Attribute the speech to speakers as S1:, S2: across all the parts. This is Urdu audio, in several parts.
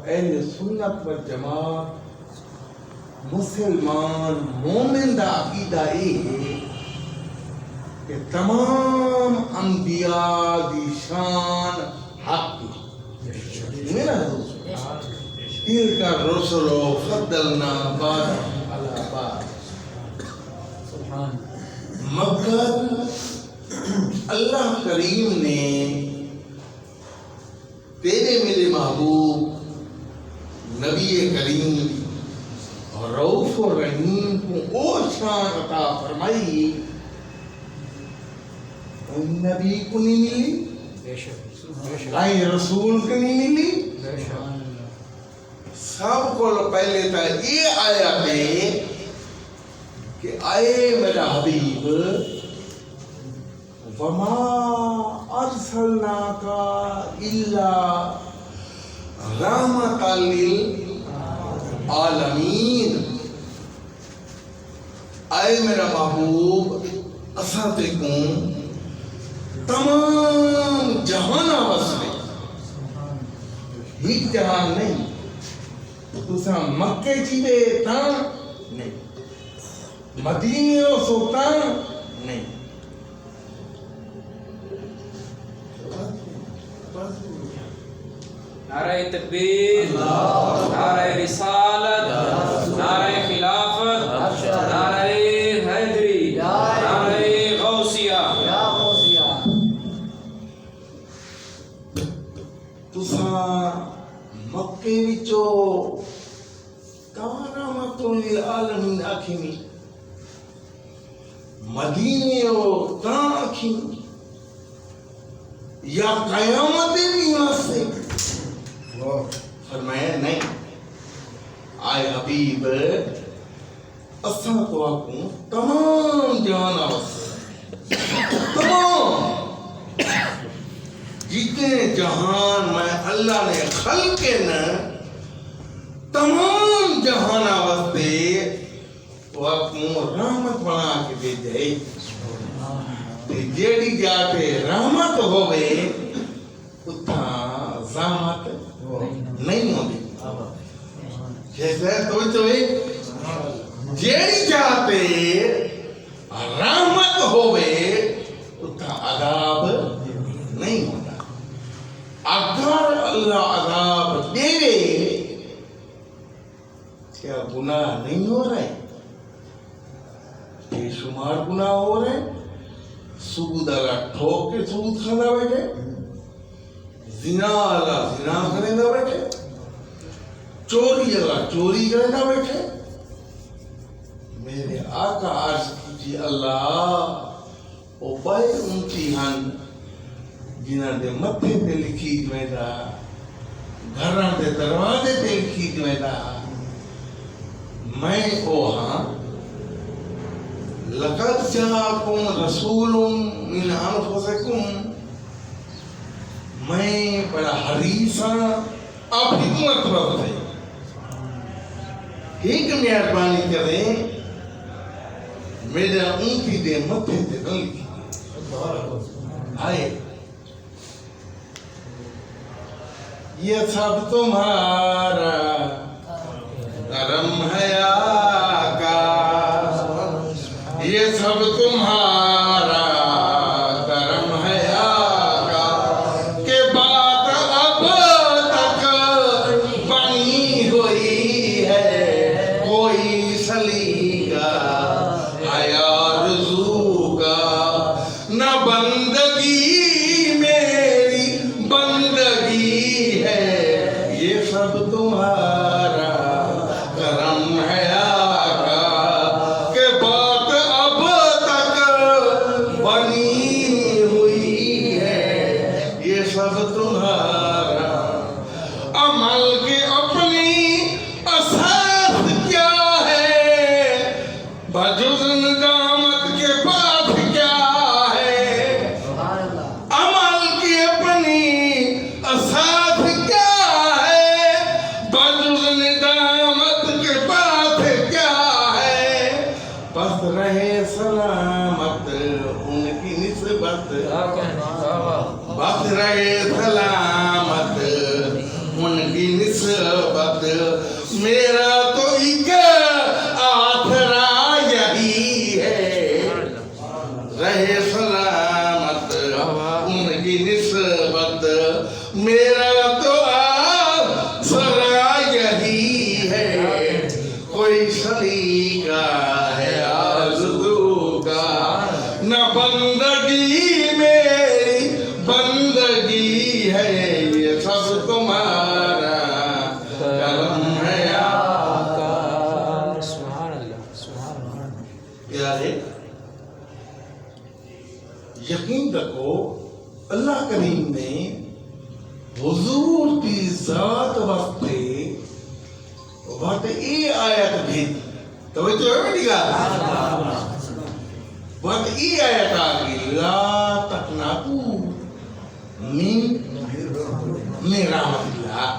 S1: اہل سنت والجماعت مسلمان مومن دا عقیدہ ہے کہ تمام انبیاء دی شان حق ہے نا حضور تلک الرسل فضلنا بعضهم علی بعض مگر اللہ کریم نے تیرے میرے محبوب نبی کریم اور رؤوف و رحیم کو او شان عطا فرمائی نبی کو نہیں ملی آئی رسول کو نہیں ملی سب کو پہلے تا یہ آیا ہے کہ آئے میرا حبیب وما ارسلناک الا رحمۃ للعالمین آئے میرا محبوب اساں تے کوں تمام جہان واسطے ایک جہان نہیں تساں مکے جیوے تاں نہیں مدینے سلطان نہیں
S2: نعرہ تکبیر، نعرہ رسالت، نعرہ خلافت، نعرہ حیدری، نعرہ غوثیہ.
S1: تساں مکے وچوں رحمت للعالمین آکھیں مدینے تاں آکھیں یا قیامت بھی واسطے فرمایا نہیں آئے حبیب اساں تو آکوں تمام جہان واسطے تمام جتنے جہان میں اللہ نے خلقے نا تمام جہان واسطے وہ اپنوں رحمت بنا کے دے جائے جیڑی جاتے رحمت ہوئے اتھا زحمت نہیں ہوگی جیسے تو جیڑی جاتے رحمت ہوئے اتھا عذاب نہیں ہوتا اگر اللہ عذاب دے کیا گناہ نہیں ہو رہے بے شمار گناہ ہو رہے سود اللہ ٹھوک کے سود کھانا بیٹھے زنا اللہ زنا کرنا بیٹھے چوری اللہ چوری کرنا بیٹھے میرے آقا عرض کیجیے اللہ او بائے اونچی ہن جنہاں دے متھے تے لکھی جویدہ گھراں دے دروازے تے لکھی جویدہ میں او ہاں لقد جاءکم رسول من انفسکم میں بڑا حریص ہاں آپ حکمت رکھتے ایک مہربانی کریں میرے اونٹی دے متھے تے نہ لکھی آئے یہ سب تمہارا کرم ہے آقا یہ سب تمہارا کرم ہے آقا کہ بات اب تک بنی ہوئی ہے کوئی سلیقہ ہے آرزو کا نہ بندگی میری بندگی ہے یہ سب تمہارا کرم ہے آقا کہ بات اب تک بنی ہوئی ہے یہ سب تمہارا عمل کی اپنی اساس کیا ہے بجز ندامت کے بعد کیا ہے عمل کی اپنی اساس کیا ہے بجز ندامت کے بعد کیا ہے بس رہے سلامت ان کی نسبت بس رہے سلامت ان کی کی نسبت میرا تو ایک آخرا یہی ہے رہے سلامت ان کی نسبت میرا تو آخرا یہی ہے کوئی سلیقہ ہے آرزو کا نہ بندگی میری بندگی ہے یہ سب تمہارا کرم ہے
S2: آقا سبحان اللہ سبحان اللہ
S1: پیارے یقین رکھو اللہ کریم نے حضور کی ذات واسطے ای آیت بھیجی توجہ ہے میری بات ای آیت آگی لا تقنطوا من رحمت اللہ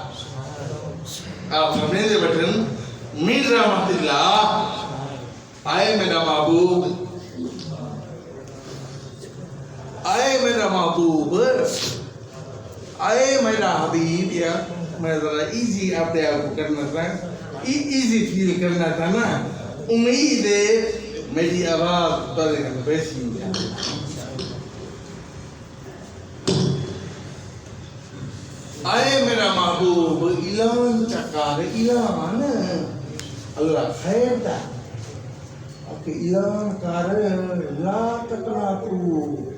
S1: آپ سمجھیں دے بٹن من رحمت اللہ آئے میرا محبوب آئے میرا محبوب آئے میرا حبیب یا میں ذرا ایزی آپ نے آپ کو کرنا تھا ایزی فیل کرنا تھا نا امید ہے میری آواز پر بیسی ہے آئے میرا محبوب اعلان چکار اعلان اللہ خیر دا آپ اعلان کر لا تقنطوا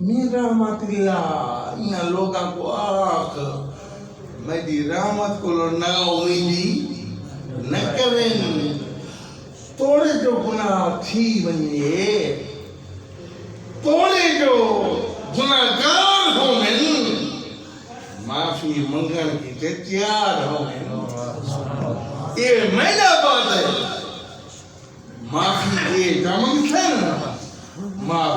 S1: من رحمت اللہ ان لوگوں کو آخ میری رحمت کو نا امیدی نہ کریں توڑے جو گناہ تھی بنیے توڑے جو گناہگار ہوں میں معافی منگن کی تیار ہوں میں یہ میرا بات ہے معافی یہ جامن تھا نا معافی